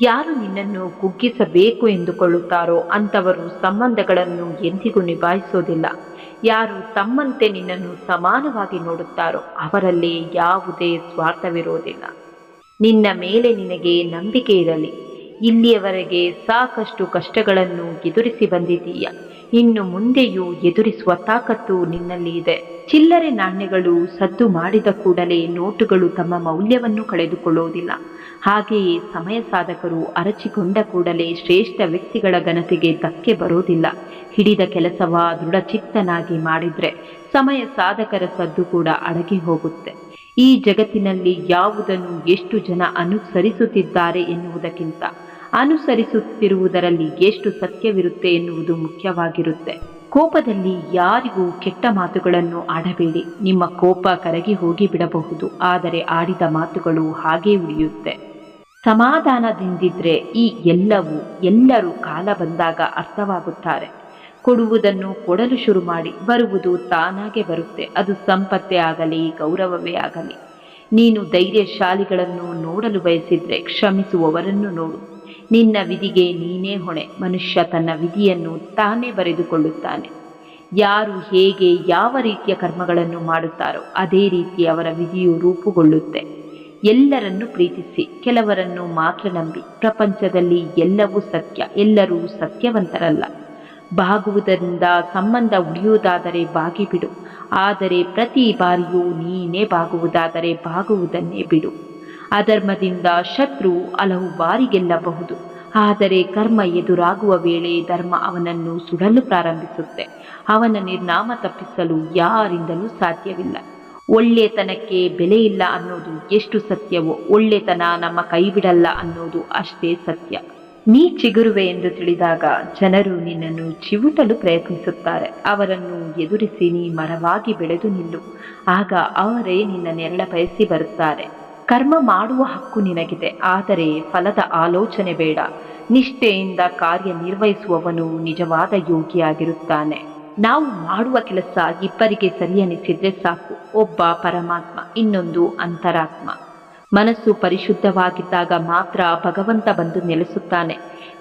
ಯಾರು ನಿನ್ನನ್ನು ಕುಗ್ಗಿಸಬೇಕು ಎಂದುಕೊಳ್ಳುತ್ತಾರೋ ಅಂಥವರು ಸಂಬಂಧಗಳನ್ನು ಎಂದಿಗೂ ನಿಭಾಯಿಸೋದಿಲ್ಲ. ಯಾರು ತಮ್ಮಂತೆ ನಿನ್ನನ್ನು ಸಮಾನವಾಗಿ ನೋಡುತ್ತಾರೋ ಅವರಲ್ಲಿ ಯಾವುದೇ ಸ್ವಾರ್ಥವಿರೋದಿಲ್ಲ. ನಿನ್ನ ಮೇಲೆ ನಿನಗೆ ನಂಬಿಕೆ ಇರಲಿ. ಇಲ್ಲಿಯವರೆಗೆ ಸಾಕಷ್ಟು ಕಷ್ಟಗಳನ್ನು ಎದುರಿಸಿ ಬಂದಿದ್ದೀಯ. ಇನ್ನು ಮುಂದೆಯೂ ಎದುರಿಸುವ ತಾಕತ್ತು ನಿನ್ನಲ್ಲಿ ಇದೆ. ಚಿಲ್ಲರೆ ನಾಣ್ಯಗಳು ಸದ್ದು ಮಾಡಿದ ಕೂಡಲೇ ನೋಟುಗಳು ತಮ್ಮ ಮೌಲ್ಯವನ್ನು ಕಳೆದುಕೊಳ್ಳುವುದಿಲ್ಲ. ಹಾಗೆಯೇ ಸಮಯ ಸಾಧಕರು ಅರಚಿಕೊಂಡ ಕೂಡಲೇ ಶ್ರೇಷ್ಠ ವ್ಯಕ್ತಿಗಳ ಘನತೆಗೆ ಧಕ್ಕೆ ಬರೋದಿಲ್ಲ. ಹಿಡಿದ ಕೆಲಸವ ದೃಢಚಿತ್ತನಾಗಿ ಮಾಡಿದ್ರೆ ಸಮಯ ಸಾಧಕರ ಸದ್ದು ಕೂಡ ಅಡಗಿ ಹೋಗುತ್ತೆ. ಈ ಜಗತ್ತಿನಲ್ಲಿ ಯಾವುದನ್ನು ಎಷ್ಟು ಜನ ಅನುಸರಿಸುತ್ತಿದ್ದಾರೆ ಎನ್ನುವುದಕ್ಕಿಂತ ಅನುಸರಿಸುತ್ತಿರುವುದರಲ್ಲಿ ಎಷ್ಟು ಸತ್ಯವಿರುತ್ತೆ ಎನ್ನುವುದು ಮುಖ್ಯವಾಗಿರುತ್ತೆ. ಕೋಪದಲ್ಲಿ ಯಾರಿಗೂ ಕೆಟ್ಟ ಮಾತುಗಳನ್ನು ಆಡಬೇಡಿ. ನಿಮ್ಮ ಕೋಪ ಕರಗಿ ಹೋಗಿ ಬಿಡಬಹುದು, ಆದರೆ ಆಡಿದ ಮಾತುಗಳು ಹಾಗೇ ಉಳಿಯುತ್ತೆ. ಸಮಾಧಾನದಿಂದಿದ್ರೆ ಈ ಎಲ್ಲರೂ ಕಾಲ ಬಂದಾಗ ಅರ್ಥವಾಗುತ್ತಾರೆ. ಕೊಡುವುದನ್ನು ಕೊಡಲು ಶುರು ಮಾಡಿ, ಬರುವುದು ತಾನಾಗೆ ಬರುತ್ತೆ. ಅದು ಸಂಪತ್ತೇ ಆಗಲಿ ಗೌರವವೇ ಆಗಲಿ. ನೀನು ಧೈರ್ಯಶಾಲಿಗಳನ್ನು ನೋಡಲು ಬಯಸಿದ್ರೆ ಕ್ಷಮಿಸುವವರನ್ನು ನೋಡು. ನಿನ್ನ ವಿಧಿಗೆ ನೀನೇ ಹೊಣೆ. ಮನುಷ್ಯ ತನ್ನ ವಿಧಿಯನ್ನು ತಾನೇ ಬರೆದುಕೊಳ್ಳುತ್ತಾನೆ. ಯಾರು ಹೇಗೆ ಯಾವ ರೀತಿಯ ಕರ್ಮಗಳನ್ನು ಮಾಡುತ್ತಾರೋ ಅದೇ ರೀತಿ ಅವರ ವಿಧಿಯು ರೂಪುಗೊಳ್ಳುತ್ತೆ. ಎಲ್ಲರನ್ನು ಪ್ರೀತಿಸಿ, ಕೆಲವರನ್ನು ಮಾತ್ರ ನಂಬಿ. ಪ್ರಪಂಚದಲ್ಲಿ ಎಲ್ಲವೂ ಸತ್ಯ, ಎಲ್ಲರೂ ಸತ್ಯವಂತರಲ್ಲ. ಬಾಗುವುದರಿಂದ ಸಂಬಂಧ ಉಳಿಯುವುದಾದರೆ ಬಾಗಿಬಿಡು. ಆದರೆ ಪ್ರತಿ ಬಾರಿಯೂ ನೀನೇ ಬಾಗುವುದಾದರೆ ಬಾಗುವುದನ್ನೇ ಬಿಡು. ಅಧರ್ಮದಿಂದ ಶತ್ರು ಹಲವು ಬಾರಿ ಗೆಲ್ಲಬಹುದು, ಆದರೆ ಕರ್ಮ ಎದುರಾಗುವ ವೇಳೆ ಧರ್ಮ ಅವನನ್ನು ಸುಡಲು ಪ್ರಾರಂಭಿಸುತ್ತೆ. ಅವನ ನಿರ್ನಾಮ ತಪ್ಪಿಸಲು ಯಾರಿಂದಲೂ ಸಾಧ್ಯವಿಲ್ಲ. ಒಳ್ಳೆತನಕ್ಕೆ ಬೆಲೆ ಇಲ್ಲ ಅನ್ನೋದು ಎಷ್ಟು ಸತ್ಯವೋ, ಒಳ್ಳೆತನ ನಮ್ಮ ಕೈ ಬಿಡಲ್ಲ ಅನ್ನೋದು ಅಷ್ಟೇ ಸತ್ಯ. ನೀ ಚಿಗುರುವೆ ಎಂದು ತಿಳಿದಾಗ ಜನರು ನಿನ್ನನ್ನು ಚಿವುಟಲು ಪ್ರಯತ್ನಿಸುತ್ತಾರೆ. ಅವರನ್ನು ಎದುರಿಸಿ ನೀ ಮರವಾಗಿ ಬೆಳೆದು ನಿಲ್ಲು. ಆಗ ಅವರೇ ನಿನ್ನ ನೆರಳ ಬಯಸಿ ಬರುತ್ತಾರೆ. ಕರ್ಮ ಮಾಡುವ ಹಕ್ಕು ನಿನಗಿದೆ, ಆದರೆ ಫಲದ ಆಲೋಚನೆ ಬೇಡ. ನಿಷ್ಠೆಯಿಂದ ಕಾರ್ಯನಿರ್ವಹಿಸುವವನು ನಿಜವಾದ ಯೋಗಿಯಾಗಿರುತ್ತಾನೆ. ನಾವು ಮಾಡುವ ಕೆಲಸ ಇಬ್ಬರಿಗೆ ಸರಿಯನಿಸಿದ್ರೆ ಸಾಕು. ಒಬ್ಬ ಪರಮಾತ್ಮ, ಇನ್ನೊಂದು ಅಂತರಾತ್ಮ. ಮನಸ್ಸು ಪರಿಶುದ್ಧವಾಗಿದ್ದಾಗ ಮಾತ್ರ ಭಗವಂತ ಬಂದು ನೆಲೆಸುತ್ತಾನೆ.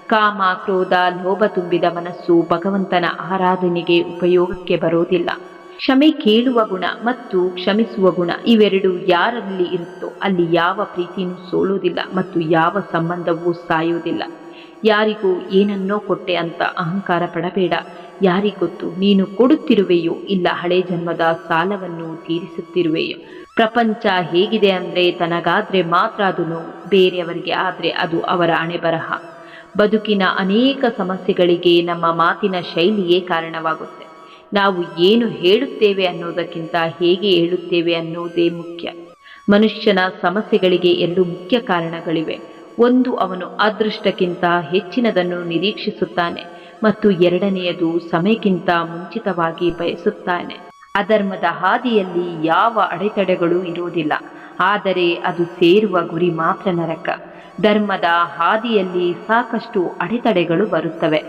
ಕಾಮ, ಕ್ರೋಧ, ಲೋಭ ತುಂಬಿದ ಮನಸ್ಸು ಭಗವಂತನ ಆರಾಧನೆಗೆ ಉಪಯೋಗಕ್ಕೆ ಬರೋದಿಲ್ಲ. ಕ್ಷಮೆ ಕೇಳುವ ಗುಣ ಮತ್ತು ಕ್ಷಮಿಸುವ ಗುಣ ಇವೆರಡು ಯಾರಲ್ಲಿ ಇರುತ್ತೋ ಅಲ್ಲಿ ಯಾವ ಪ್ರೀತಿಯೂ ಸೋಲುವುದಿಲ್ಲ ಮತ್ತು ಯಾವ ಸಂಬಂಧವೂ ಸಾಯುವುದಿಲ್ಲ. ಯಾರಿಗೂ ಏನನ್ನೋ ಕೊಟ್ಟೆ ಅಂತ ಅಹಂಕಾರ ಪಡಬೇಡ. ಯಾರಿಗೊತ್ತು ನೀನು ಕೊಡುತ್ತಿರುವೆಯೋ ಇಲ್ಲ ಹಳೆ ಜನ್ಮದ ಸಾಲವನ್ನು ತೀರಿಸುತ್ತಿರುವೆಯೋ. ಪ್ರಪಂಚ ಹೇಗಿದೆ ಅಂದರೆ ತನಗಾದ್ರೆ ಮಾತ್ರ ಅದು ನೋವು, ಬೇರೆಯವರಿಗೆ ಆದರೆ ಅದು ಅವರ ಹಣೆಬರಹ. ಬದುಕಿನ ಅನೇಕ ಸಮಸ್ಯೆಗಳಿಗೆ ನಮ್ಮ ಮಾತಿನ ಶೈಲಿಯೇ ಕಾರಣವಾಗುತ್ತೆ. ನಾವು ಏನು ಹೇಳುತ್ತೇವೆ ಅನ್ನೋದಕ್ಕಿಂತ ಹೇಗೆ ಹೇಳುತ್ತೇವೆ ಅನ್ನೋದೇ ಮುಖ್ಯ. ಮನುಷ್ಯನ ಸಮಸ್ಯೆಗಳಿಗೆ ಎರಡು ಮುಖ್ಯ ಕಾರಣಗಳಿವೆ. ಒಂದು, ಅವನು ಅದೃಷ್ಟಕ್ಕಿಂತ ಹೆಚ್ಚಿನದನ್ನು ನಿರೀಕ್ಷಿಸುತ್ತಾನೆ ಮತ್ತು ಎರಡನೆಯದು ಸಮಯಕ್ಕಿಂತ ಮುಂಚಿತವಾಗಿ ಬಯಸುತ್ತಾನೆ. ಅಧರ್ಮದ ಹಾದಿಯಲ್ಲಿ ಯಾವ ಅಡೆತಡೆಗಳೂ ಇರುವುದಿಲ್ಲ, ಆದರೆ ಅದು ಸೇರುವ ಗುರಿ ಮಾತ್ರ ನರಕ. ಧರ್ಮದ ಹಾದಿಯಲ್ಲಿ ಸಾಕಷ್ಟು ಅಡೆತಡೆಗಳು ಬರುತ್ತವೆ,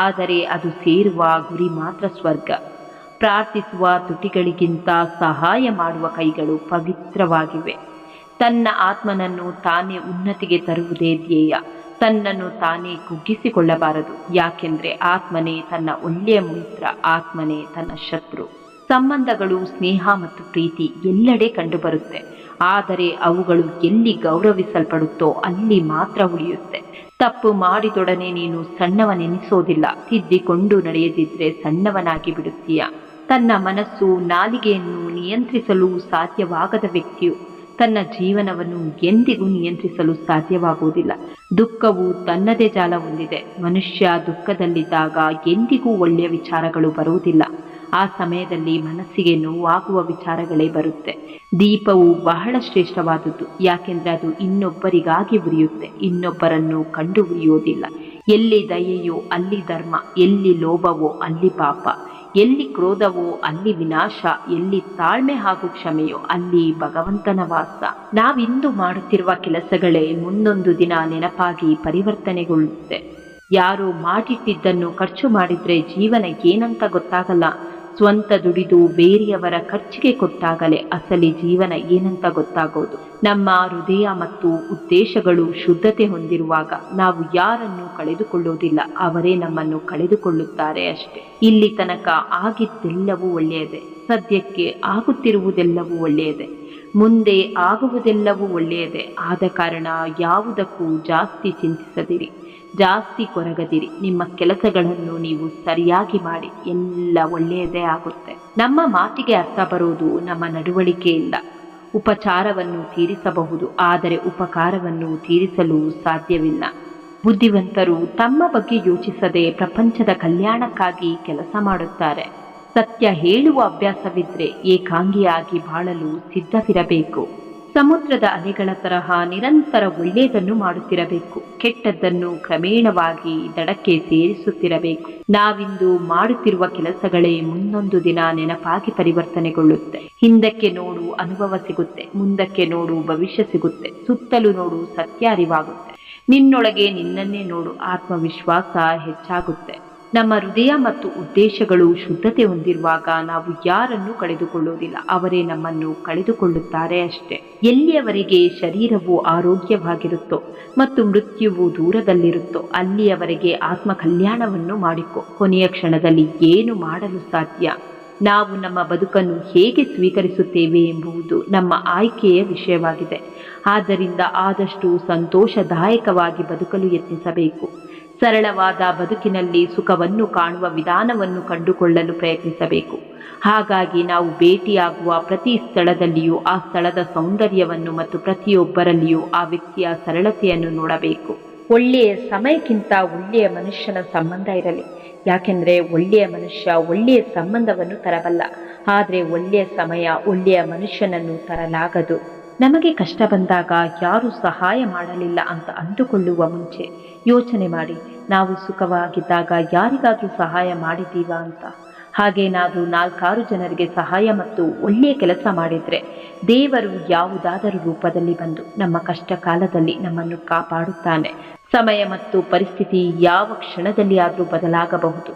ಆದರೆ ಅದು ಸೇರುವ ಗುರಿ ಮಾತ್ರ ಸ್ವರ್ಗ. ಪ್ರಾರ್ಥಿಸುವ ತುಟಿಗಳಿಗಿಂತ ಸಹಾಯ ಮಾಡುವ ಕೈಗಳು ಪವಿತ್ರವಾಗಿವೆ. ತನ್ನ ಆತ್ಮನನ್ನು ತಾನೇ ಉನ್ನತಿಗೆ ತರುವುದೇ ಧ್ಯೇಯ. ತನ್ನನ್ನು ತಾನೇ ಕುಗ್ಗಿಸಿಕೊಳ್ಳಬಾರದು. ಯಾಕೆಂದರೆ ಆತ್ಮನೇ ತನ್ನ ಒಳ್ಳೆಯ ಮಿತ್ರ, ಆತ್ಮನೇ ತನ್ನ ಶತ್ರು. ಸಂಬಂಧಗಳು, ಸ್ನೇಹ ಮತ್ತು ಪ್ರೀತಿ ಎಲ್ಲೆಡೆ ಕಂಡುಬರುತ್ತೆ, ಆದರೆ ಅವುಗಳು ಎಲ್ಲಿ ಗೌರವಿಸಲ್ಪಡುತ್ತೋ ಅಲ್ಲಿ ಮಾತ್ರ ಉಳಿಯುತ್ತೆ. ತಪ್ಪು ಮಾಡಿದೊಡನೆ ನೀನು ಸಣ್ಣವನೆನಿಸೋದಿಲ್ಲ. ತಿದ್ದಿಕೊಂಡು ನಡೆಯದಿದ್ರೆ ಸಣ್ಣವನಾಗಿ ಬಿಡುತ್ತೀಯ. ತನ್ನ ಮನಸ್ಸು, ನಾಲಿಗೆಯನ್ನು ನಿಯಂತ್ರಿಸಲು ಸಾಧ್ಯವಾಗದ ವ್ಯಕ್ತಿಯು ತನ್ನ ಜೀವನವನ್ನು ಎಂದಿಗೂ ನಿಯಂತ್ರಿಸಲು ಸಾಧ್ಯವಾಗುವುದಿಲ್ಲ. ದುಃಖವು ತನ್ನದೇ ಜಾಲ ಹೊಂದಿದೆ. ಮನುಷ್ಯ ದುಃಖದಲ್ಲಿದ್ದಾಗ ಎಂದಿಗೂ ಒಳ್ಳೆಯ ವಿಚಾರಗಳು ಬರುವುದಿಲ್ಲ. ಆ ಸಮಯದಲ್ಲಿ ಮನಸ್ಸಿಗೆ ನೋವಾಗುವ ವಿಚಾರಗಳೇ ಬರುತ್ತೆ. ದೀಪವು ಬಹಳ ಶ್ರೇಷ್ಠವಾದದ್ದು, ಯಾಕೆಂದರೆ ಅದು ಇನ್ನೊಬ್ಬರಿಗಾಗಿ ಉರಿಯುತ್ತೆ, ಇನ್ನೊಬ್ಬರನ್ನು ಕಂಡು ಉರಿಯೋದಿಲ್ಲ. ಎಲ್ಲಿ ದಯೆಯೋ ಅಲ್ಲಿ ಧರ್ಮ, ಎಲ್ಲಿ ಲೋಭವೋ ಅಲ್ಲಿ ಪಾಪ, ಎಲ್ಲಿ ಕ್ರೋಧವೋ ಅಲ್ಲಿ ವಿನಾಶ, ಎಲ್ಲಿ ತಾಳ್ಮೆ ಹಾಗೂ ಕ್ಷಮೆಯೋ ಅಲ್ಲಿ ಭಗವಂತನ ವಾಸ. ನಾವಿಂದು ಮಾಡುತ್ತಿರುವ ಕೆಲಸಗಳೇ ಮುಂದೊಂದು ದಿನ ನೆನಪಾಗಿ ಪರಿವರ್ತನೆಗೊಳ್ಳುತ್ತೆ. ಯಾರೋ ಮಾಡಿಟ್ಟಿದ್ದನ್ನು ಖರ್ಚು ಮಾಡಿದ್ರೆ ಜೀವನ ಏನಂತ ಗೊತ್ತಾಗಲ್ಲ. ಸ್ವಂತ ದುಡಿದು ಬೇರೆಯವರ ಖರ್ಚಿಗೆ ಕೊಟ್ಟಾಗಲೇ ಅಸಲಿ ಜೀವನ ಏನಂತ ಗೊತ್ತಾಗೋದು. ನಮ್ಮ ಹೃದಯ ಮತ್ತು ಉದ್ದೇಶಗಳು ಶುದ್ಧತೆ ಹೊಂದಿರುವಾಗ ನಾವು ಯಾರನ್ನು ಕಳೆದುಕೊಳ್ಳುವುದಿಲ್ಲ, ಅವರೇ ನಮ್ಮನ್ನು ಕಳೆದುಕೊಳ್ಳುತ್ತಾರೆ ಅಷ್ಟೇ. ಇಲ್ಲಿ ತನಕ ಆಗಿದ್ದೆಲ್ಲವೂ ಒಳ್ಳೆಯದೇ, ಸದ್ಯಕ್ಕೆ ಆಗುತ್ತಿರುವುದೆಲ್ಲವೂ ಒಳ್ಳೆಯದೇ, ಮುಂದೆ ಆಗುವುದೆಲ್ಲವೂ ಒಳ್ಳೆಯದೇ. ಆದ ಕಾರಣ ಯಾವುದಕ್ಕೂ ಜಾಸ್ತಿ ಚಿಂತಿಸದಿರಿ, ಜಾಸ್ತಿ ಕೊರಗದಿರಿ. ನಿಮ್ಮ ಕೆಲಸಗಳನ್ನು ನೀವು ಸರಿಯಾಗಿ ಮಾಡಿ, ಎಲ್ಲ ಒಳ್ಳೆಯದೇ ಆಗುತ್ತೆ. ನಮ್ಮ ಮಾತಿಗೆ ಅರ್ಥ ಬರುವುದು ನಮ್ಮ ನಡವಳಿಕೆಯಿಂದ. ಉಪಚಾರವನ್ನು ತೀರಿಸಬಹುದು, ಆದರೆ ಉಪಕಾರವನ್ನು ತೀರಿಸಲು ಸಾಧ್ಯವಿಲ್ಲ. ಬುದ್ಧಿವಂತರು ತಮ್ಮ ಬಗ್ಗೆ ಯೋಚಿಸದೆ ಪ್ರಪಂಚದ ಕಲ್ಯಾಣಕ್ಕಾಗಿ ಕೆಲಸ ಮಾಡುತ್ತಾರೆ. ಸತ್ಯ ಹೇಳುವ ಅಭ್ಯಾಸವಿದ್ರೆ ಏಕಾಂಗಿಯಾಗಿ ಬಾಳಲು ಸಿದ್ಧವಿರಬೇಕು. ಸಮುದ್ರದ ಅಲೆಗಳ ತರಹ ನಿರಂತರ ಒಳ್ಳೆಯದನ್ನು ಮಾಡುತ್ತಿರಬೇಕು, ಕೆಟ್ಟದ್ದನ್ನು ಕ್ರಮೇಣವಾಗಿ ದಡಕ್ಕೆ ಸೇರಿಸುತ್ತಿರಬೇಕು. ನಾವಿಂದು ಮಾಡುತ್ತಿರುವ ಕೆಲಸಗಳೇ ಮುಂದೊಂದು ದಿನ ನೆನಪಾಗಿ ಪರಿವರ್ತನೆಗೊಳ್ಳುತ್ತೆ. ಹಿಂದಕ್ಕೆ ನೋಡು ಅನುಭವ ಸಿಗುತ್ತೆ, ಮುಂದಕ್ಕೆ ನೋಡು ಭವಿಷ್ಯ ಸಿಗುತ್ತೆ, ಸುತ್ತಲೂ ನೋಡು ಸತ್ಯ ಅರಿವಾಗುತ್ತೆ, ನಿನ್ನೊಳಗೆ ನಿನ್ನನ್ನೇ ನೋಡು ಆತ್ಮವಿಶ್ವಾಸ ಹೆಚ್ಚಾಗುತ್ತೆ. ನಮ್ಮ ಹೃದಯ ಮತ್ತು ಉದ್ದೇಶಗಳು ಶುದ್ಧತೆ ಹೊಂದಿರುವಾಗ ನಾವು ಯಾರನ್ನು ಕಳೆದುಕೊಳ್ಳುವುದಿಲ್ಲ, ಅವರೇ ನಮ್ಮನ್ನು ಕಳೆದುಕೊಳ್ಳುತ್ತಾರೆ ಅಷ್ಟೇ. ಎಲ್ಲಿಯವರೆಗೆ ಶರೀರವು ಆರೋಗ್ಯವಾಗಿರುತ್ತೋ ಮತ್ತು ಮೃತ್ಯುವು ದೂರದಲ್ಲಿರುತ್ತೋ ಅಲ್ಲಿಯವರೆಗೆ ಆತ್ಮ ಕಲ್ಯಾಣವನ್ನು ಮಾಡಿಕೊ. ಕೊನೆಯ ಕ್ಷಣದಲ್ಲಿ ಏನು ಮಾಡಲು ಸಾಧ್ಯ? ನಾವು ನಮ್ಮ ಬದುಕನ್ನು ಹೇಗೆ ಸ್ವೀಕರಿಸುತ್ತೇವೆ ಎಂಬುದು ನಮ್ಮ ಆಯ್ಕೆಯ ವಿಷಯವಾಗಿದೆ. ಆದ್ದರಿಂದ ಆದಷ್ಟು ಸಂತೋಷದಾಯಕವಾಗಿ ಬದುಕಲು ಯತ್ನಿಸಬೇಕು. ಸರಳವಾದ ಬದುಕಿನಲ್ಲಿ ಸುಖವನ್ನು ಕಾಣುವ ವಿಧಾನವನ್ನು ಕಂಡುಕೊಳ್ಳಲು ಪ್ರಯತ್ನಿಸಬೇಕು. ಹಾಗಾಗಿ ನಾವು ಭೇಟಿಯಾಗುವ ಪ್ರತಿ ಸ್ಥಳದಲ್ಲಿಯೂ ಆ ಸ್ಥಳದ ಸೌಂದರ್ಯವನ್ನು ಮತ್ತು ಪ್ರತಿಯೊಬ್ಬರಲ್ಲಿಯೂ ಆ ವ್ಯಕ್ತಿಯ ಸರಳತೆಯನ್ನು ನೋಡಬೇಕು. ಒಳ್ಳೆಯ ಸಮಯಕ್ಕಿಂತ ಒಳ್ಳೆಯ ಮನುಷ್ಯನ ಸಂಬಂಧ ಇರಲಿ. ಯಾಕೆಂದರೆ ಒಳ್ಳೆಯ ಮನುಷ್ಯ ಒಳ್ಳೆಯ ಸಂಬಂಧವನ್ನು ತರಬಲ್ಲ, ಆದರೆ ಒಳ್ಳೆಯ ಸಮಯ ಒಳ್ಳೆಯ ಮನುಷ್ಯನನ್ನು ತರಲಾಗದು. ನಮಗೆ ಕಷ್ಟ ಬಂದಾಗ ಯಾರೂ ಸಹಾಯ ಮಾಡಲಿಲ್ಲ ಅಂತ ಅಂದುಕೊಳ್ಳುವ ಮುಂಚೆ ಯೋಚನೆ ಮಾಡಿ, ನಾವು ಸುಖವಾಗಿದ್ದಾಗ ಯಾರಿಗಾದರೂ ಸಹಾಯ ಮಾಡಿದ್ದೀವಾ ಅಂತ. ಹಾಗೇನಾದರೂ 4-6 ಜನರಿಗೆ ಸಹಾಯ ಮತ್ತು ಒಳ್ಳೆಯ ಕೆಲಸ ಮಾಡಿದರೆ ದೇವರು ಯಾವುದಾದರೂ ರೂಪದಲ್ಲಿ ಬಂದು ನಮ್ಮ ಕಷ್ಟ ಕಾಲದಲ್ಲಿ ನಮ್ಮನ್ನು ಕಾಪಾಡುತ್ತಾನೆ. ಸಮಯ ಮತ್ತು ಪರಿಸ್ಥಿತಿ ಯಾವ ಕ್ಷಣದಲ್ಲಿ ಆದರೂ ಬದಲಾಗಬಹುದು.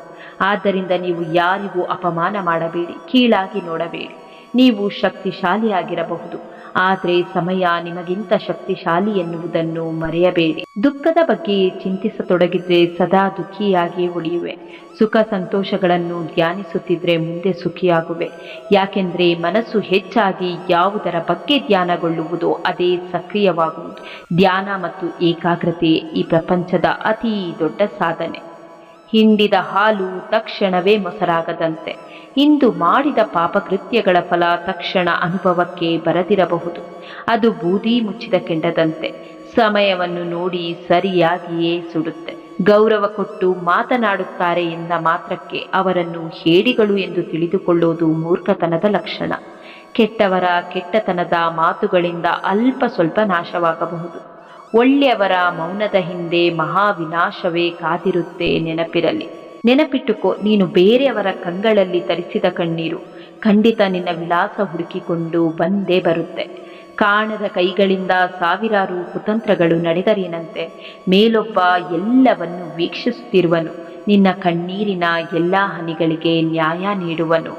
ಆದ್ದರಿಂದ ನೀವು ಯಾರಿಗೂ ಅಪಮಾನ ಮಾಡಬೇಡಿ, ಕೀಳಾಗಿ ನೋಡಬೇಡಿ. ನೀವು ಶಕ್ತಿಶಾಲಿಯಾಗಿರಬಹುದು, ಆದರೆ ಸಮಯ ನಿಮಗಿಂತ ಶಕ್ತಿಶಾಲಿ ಎನ್ನುವುದನ್ನು ಮರೆಯಬೇಡಿ. ದುಃಖದ ಬಗ್ಗೆ ಚಿಂತಿಸತೊಡಗಿದ್ರೆ ಸದಾ ದುಃಖಿಯಾಗಿ ಉಳಿಯುವೆ. ಸುಖ ಸಂತೋಷಗಳನ್ನು ಧ್ಯಾನಿಸುತ್ತಿದ್ರೆ ಮುಂದೆ ಸುಖಿಯಾಗುವೆ. ಯಾಕೆಂದರೆ ಮನಸ್ಸು ಹೆಚ್ಚಾಗಿ ಯಾವುದರ ಬಗ್ಗೆ ಧ್ಯಾನಗೊಳ್ಳುವುದೋ ಅದೇ ಸಕ್ರಿಯವಾಗುವುದು. ಧ್ಯಾನ ಮತ್ತು ಏಕಾಗ್ರತೆ ಈ ಪ್ರಪಂಚದ ಅತಿ ದೊಡ್ಡ ಸಾಧನೆ. ಹಿಂಡಿದ ಹಾಲು ತಕ್ಷಣವೇ ಮೊಸರಾಗದಂತೆ, ಇಂದು ಮಾಡಿದ ಪಾಪಕೃತ್ಯಗಳ ಫಲ ತಕ್ಷಣ ಅನುಭವಕ್ಕೆ ಬರದಿರಬಹುದು. ಅದು ಬೂದಿ ಮುಚ್ಚಿದ ಕೆಂಡದಂತೆ, ಸಮಯವನ್ನು ನೋಡಿ ಸರಿಯಾಗಿಯೇ ಸುಡುತ್ತೆ. ಗೌರವ ಕೊಟ್ಟು ಮಾತನಾಡುತ್ತಾರೆ ಎಂದ ಮಾತ್ರಕ್ಕೆ ಅವರನ್ನು ಹೇಡಿಗಳು ಎಂದು ತಿಳಿದುಕೊಳ್ಳುವುದು ಮೂರ್ಖತನದ ಲಕ್ಷಣ. ಕೆಟ್ಟವರ ಕೆಟ್ಟತನದ ಮಾತುಗಳಿಂದ ಅಲ್ಪ ಸ್ವಲ್ಪ ನಾಶವಾಗಬಹುದು. ಒಳ್ಳೆಯವರ ಮೌನದ ಹಿಂದೆ ಮಹಾವಿನಾಶವೇ ಕಾದಿರುತ್ತೆ. ನೆನಪಿಟ್ಟುಕೋ, ನೀನು ಬೇರೆಯವರ ಕಂಗಳಲ್ಲಿ ತರಿಸಿದ ಕಣ್ಣೀರು ಖಂಡಿತ ನಿನ್ನ ವಿಳಾಸ ಹುಡುಕಿಕೊಂಡು ಬಂದೇ ಬರುತ್ತೆ. ಕಾಣದ ಕೈಗಳಿಂದ ಸಾವಿರಾರು ಕುತಂತ್ರಗಳು ನಡೆದರೇನಂತೆ, ಮೇಲೊಬ್ಬ ಎಲ್ಲವನ್ನು ವೀಕ್ಷಿಸುತ್ತಿರುವನು, ನಿನ್ನ ಕಣ್ಣೀರಿನ ಎಲ್ಲ ಹನಿಗಳಿಗೆ ನ್ಯಾಯ ನೀಡುವನು.